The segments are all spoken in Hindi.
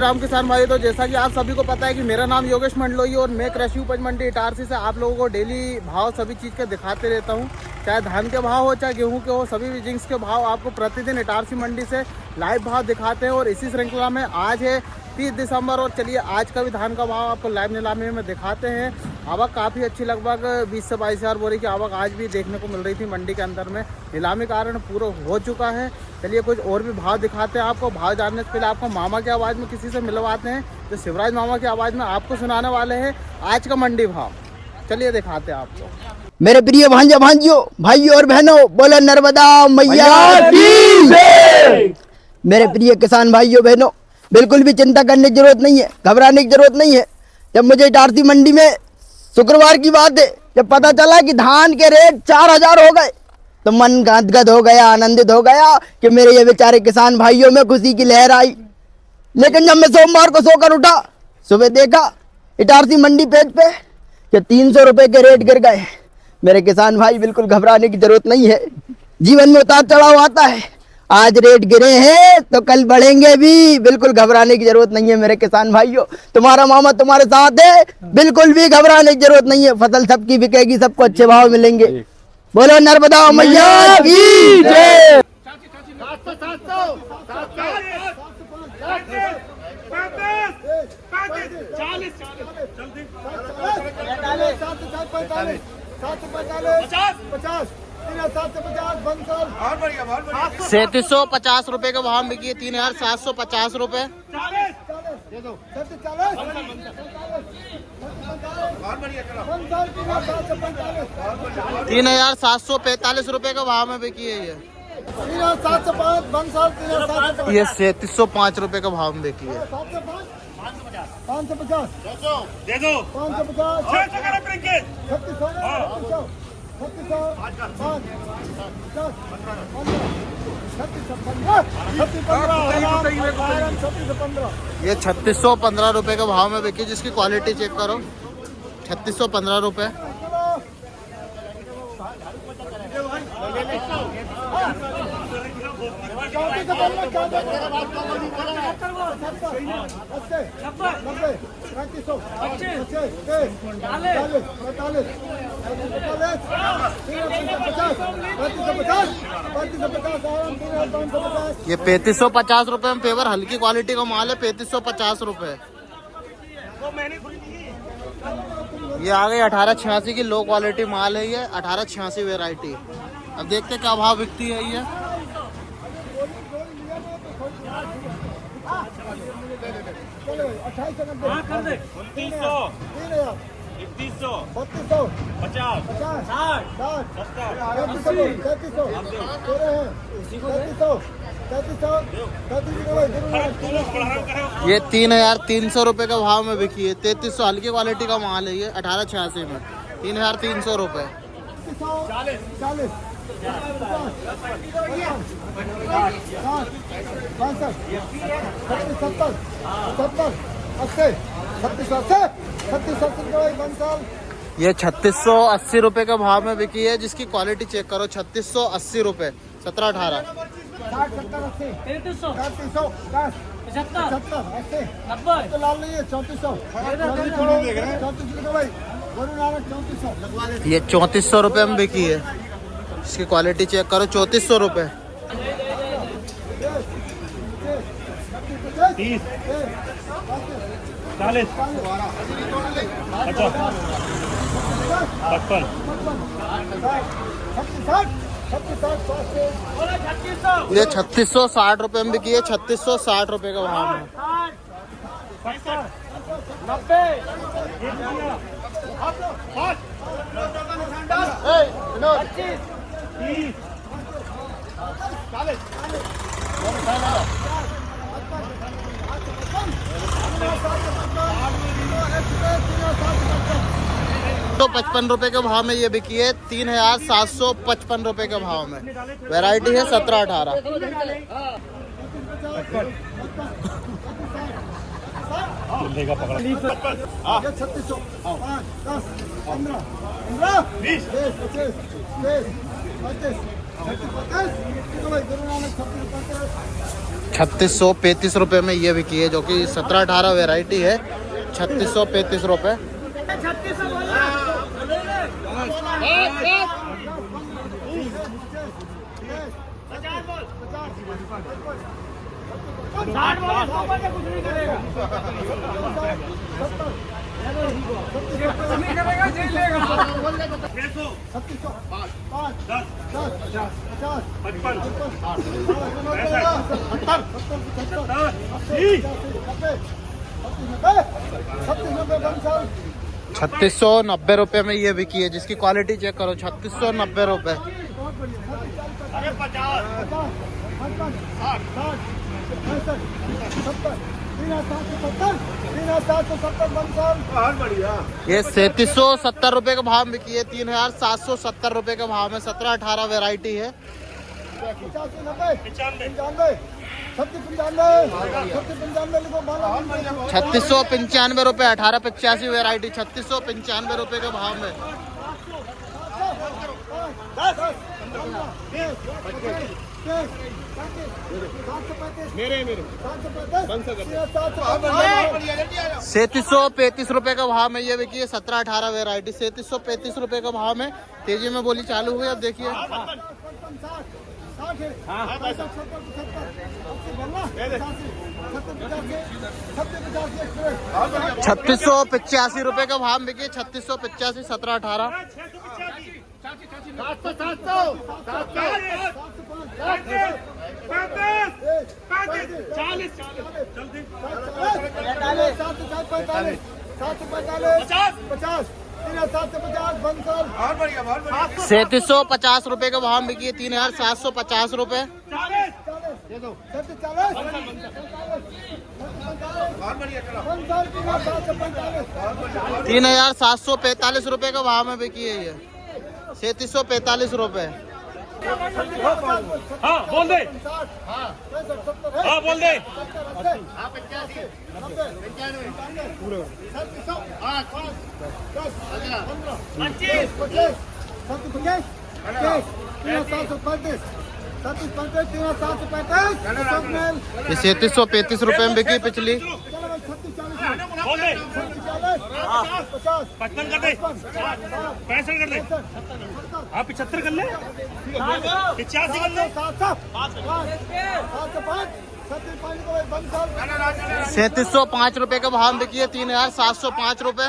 राम किसान भाई, तो जैसा कि आप सभी को पता है कि मेरा नाम योगेश मंडलोई और मैं कृषि उपज मंडी इटारसी से आप लोगों को डेली भाव सभी चीज़ के दिखाते रहता हूं। चाहे धान के भाव हो, चाहे गेहूं के हो, सभी जिंक्स के भाव आपको प्रतिदिन इटारसी मंडी से लाइव भाव दिखाते हैं। और इसी श्रृंखला में आज है 30 दिसंबर और चलिए आज का भी धान का भाव आपको लाइव नीलामी में दिखाते हैं। आवक काफ़ी अच्छी, लगभग 20 से 22 हज़ार बोरी की आवक आज भी देखने को मिल रही थी मंडी के अंदर में। नीलामी कारण पूरा हो चुका है। चलिए कुछ और भी भाव दिखाते हैं आपको। भाव जानने से पहले आपको मामा की आवाज़ में किसी से मिलवाते हैं, तो शिवराज मामा की आवाज़ में आपको सुनाने वाले हैं आज का मंडी भाव। चलिए दिखाते हैं आपको। मेरे प्रिय भांजा भांजियों, भाइयों और बहनों, बोले नर्मदा मैया की जय। मेरे प्रिय किसान भाइयों बहनों, बिल्कुल भी चिंता करने की जरूरत नहीं है, घबराने की जरूरत नहीं है। जब मुझे इटारसी मंडी में शुक्रवार की बात है, जब पता चला कि धान के रेट 4000 हो गए, तो मन गदगद हो गया, आनंदित हो गया कि मेरे ये बेचारे किसान भाइयों में खुशी की लहर आई। लेकिन जब मैं सोमवार को सोकर उठा, सुबह देखा इटारसी मंडी पेज पे कि 300 रुपए के रेट गिर गए। मेरे किसान भाई, बिल्कुल घबराने की जरूरत नहीं है। जीवन में उतार चढ़ाव आता है, आज रेट गिरे हैं तो कल बढ़ेंगे भी, बिल्कुल घबराने की जरूरत नहीं है। मेरे किसान भाइयों, तुम्हारा मामा तुम्हारे साथ है, बिल्कुल भी घबराने की जरूरत नहीं है। फसल सबकी बिकेगी, सबको अच्छे भाव मिलेंगे। बोलो नर्मदा मैया की जय। सैंतीस सौ 50 रुपए के भाव बिकी है। 3750 रुपए। 3745 रुपए के भाव में बिकी है ये। 3705 रुपए के भाव में बिकी है। 550 दे दो, 550 ये 3615 रुपए के भाव में बिकी, जिसकी क्वालिटी चेक करो। 3615 रुपए। ये 3550 रुपए में पेवर हल्की क्वालिटी का माल है। 3550 रुपए। ये आ गई 1886 की लो क्वालिटी माल है। ये 1886 वेराइटी। अब देखते क्या भाव बिकती है ये। ये 3300 रुपए का भाव में बिकी है। 3300 हल्की क्वालिटी का माल है ये 1886 में। 3300 रुपए। 3680 ये 3680 रुपए के भाव में बिकी है, जिसकी क्वालिटी चेक करो। 3680 रुपए। 17-18 ये 3400 रुपए में बिकी है, इसकी क्वालिटी चेक करो। 3400 रुपए। 30 40 55 ये 3660 रुपए में बिकी है। 3660 रुपए का भाव में। 55 रुपए के भाव में ये बिकी है। 3755 रुपए के भाव में। वैरायटी है 17-18। देगा पकड़ा 3600 5 10 15 20 25 30 35 35 गुरु नानक 36 3635 रुपये में ये बिकी है, जो कि 17-18 वैरायटी है। 3635 रुपये। छत्तीस सौ 90 रुपये में ये बिकी है, जिसकी क्वालिटी चेक करो। 3690 रुपये। ये 3770 रुपये का भाव बिकी है। 3770 रुपये का भाव में 17-18 वैरायटी है। 3695 रुपये। 1885 वैरायटी 3695 रुपये के भाव में। सैंतीस सौ 35 रुपये का भाव में ये बिकी है। 17-18 वैरायटी 3735 रुपये का भाव में तेजी में बोली चालू हुई। अब देखिए 3685 रुपये का भाव बिकी। 3685 17-18। सैंतीस सौ 50 रुपये का भाव बिकी है। 3750 रुपये। 3745 रुपये का भाव में बिकी है ये। 3745 रुपये। हाँ बोल दे, हाँ बोल दे। 3735 रुपये में बिकी पिछली। बोल दे। 55 कर दे, 65 कर दे, हाँ 75 कर ले, 85 कर ले। 3705 रुपये का भाव बिकी है। 3705 रुपये।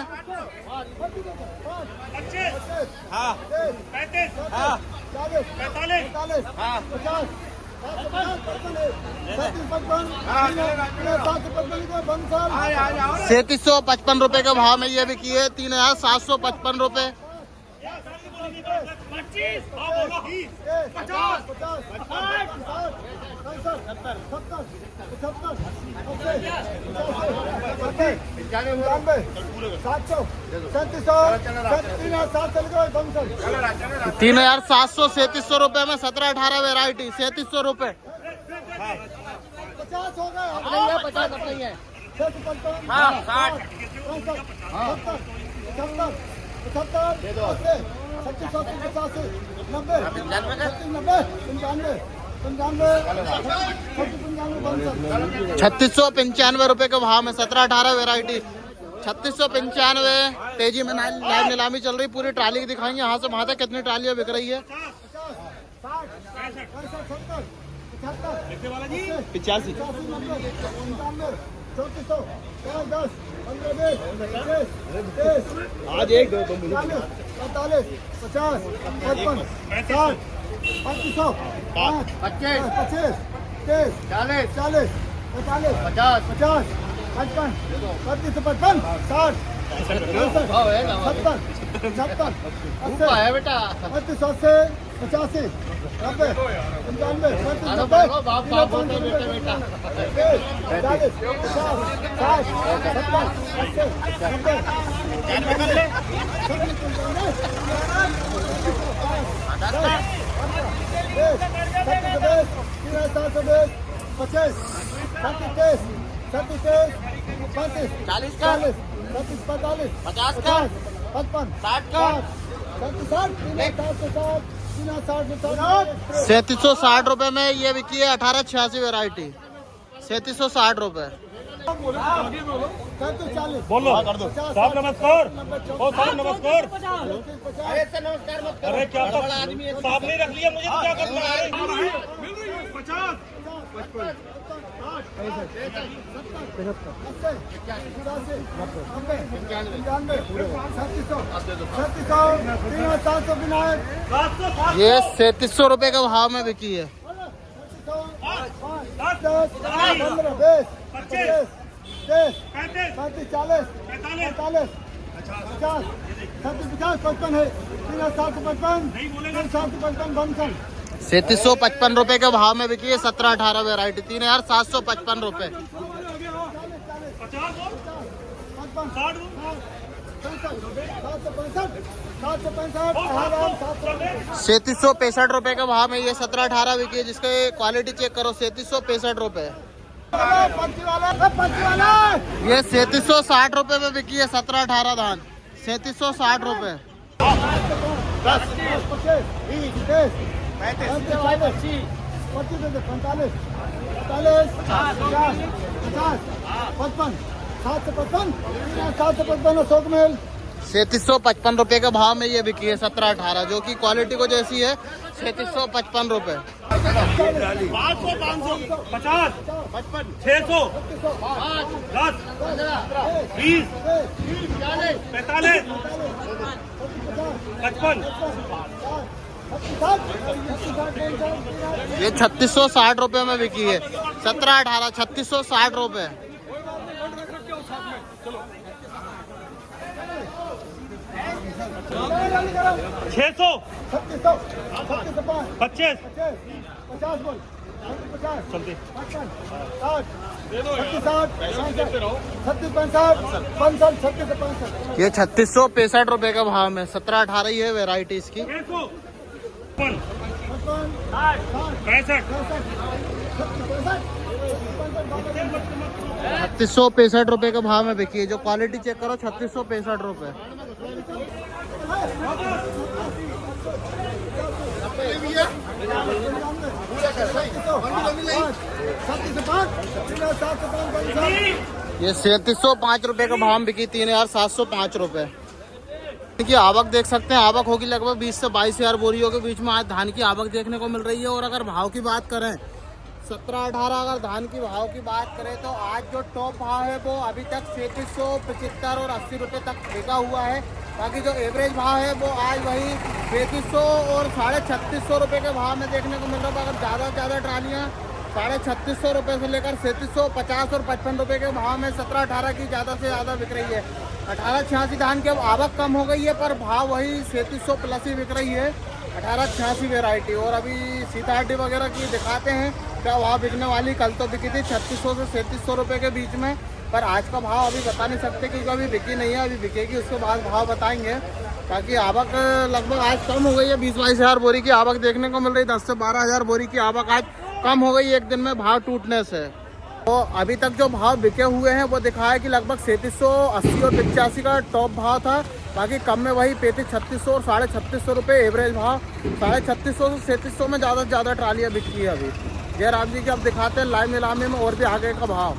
3755 रुपये का भाव में ये बिकी है। 3755 रुपये। 3737 रुपये में 17-18 वैरायटी। 3700 रुपये। 50 हो गए। 50 अब नहीं है। 3695 रुपये के भाव में 17-18 वैरायटी। 3695। तेजी में लाइव नीलामी चल रही। पूरी ट्राली की दिखाएंगे यहाँ से वहाँ तक कितनी ट्रालियाँ बिक रही है। 85। 3400 10 आज एक दो 45 50 55 60 3500 25 30 40 45 50 55 55 60 70 75 80 बेटा 85 85 90 95 ₹3760 में ये बिकी है। 1886 वैरायटी। 3760 रुपए। 3740 बोलो साहब नमस्कार। ओ साहब नमस्कार। 35 अरे क्या साहब नहीं रख लिया मुझे तो क्या करना है। 50 ये 3700 रुपए के भाव में बिकी है। 3755 रुपए के भाव में बिकी है। 17-18 वेरायटी 3755 रुपए। 3765 रुपए के भाव में ये 17-18 बिकी है। जिसके क्वालिटी चेक करो 3765 रुपए। ये 3760 रुपए में बिकी है। 17-18 धान 3760 रुपए। 3755 रुपए के भाव में ये बिकी है। 17-18 जो कि क्वालिटी को जैसी है। 3755 रुपए। 500 50 600 10 20 45 55 ये 3660 रुपए में बिकी है। 17-18 3660 रुपए। 600 25 चलते ये 3665 रुपए के भाव में 17-18 ही है वेराइटी इसकी। 3665 रुपए के भाव में बिकी है। जो क्वालिटी चेक करो 3665 रुपए। ये 3705 रुपए का भाव में बिकी। 3705 रुपए की आवक देख सकते हैं। आवक होगी लगभग 20 से 22 हजार बोरियों के बीच में आज धान की आवक देखने को मिल रही है। और अगर भाव की बात करें 17-18 अगर धान की भाव की बात करें तो आज जो टॉप भाव है वो अभी तक 3775 और 80 रुपए तक बिका हुआ है। बाकी जो एवरेज भाव है वो आज वही 3500 और 3650 रुपए के भाव में देखने को मिल रहा है। अगर ज़्यादा से ज़्यादा ट्रालियाँ 3650 रुपये से लेकर 3750 और 55 रुपए के भाव में 17-18 की ज़्यादा से ज़्यादा बिक रही है। 1886 धान की अब आवक कम हो गई है पर भाव वही 3700 प्लस ही बिक रही है। 1886 वेराइटी। और अभी सीताहट्टी वगैरह की दिखाते हैं क्या वहाँ बिकने वाली। कल तो बिकी थी 3600 से 3700 रुपये के बीच में। पर आज का भाव अभी बता नहीं सकते क्योंकि अभी बिकी नहीं है। अभी बिकेगी उसके बाद भाव बताएंगे। ताकि आवक लगभग आज कम हो गई है। 20-22 हज़ार बोरी की आवक देखने को मिल रही है। 10 से 12 हज़ार बोरी की आवक आज कम हो गई एक दिन में भाव टूटने से। तो अभी तक जो भाव बिके हुए हैं वो दिखाया कि लगभग 3780 और 85 का टॉप भाव था। बाकी कम में वही 3500-3600 और 3650 रुपये एवरेज भाव। 3650 से 3700 में ज़्यादा से ज़्यादा ट्रालियाँ बिकी है अभी। जयराम जी की अब दिखाते हैं लाइव नीलामी में और भी आगे का भाव।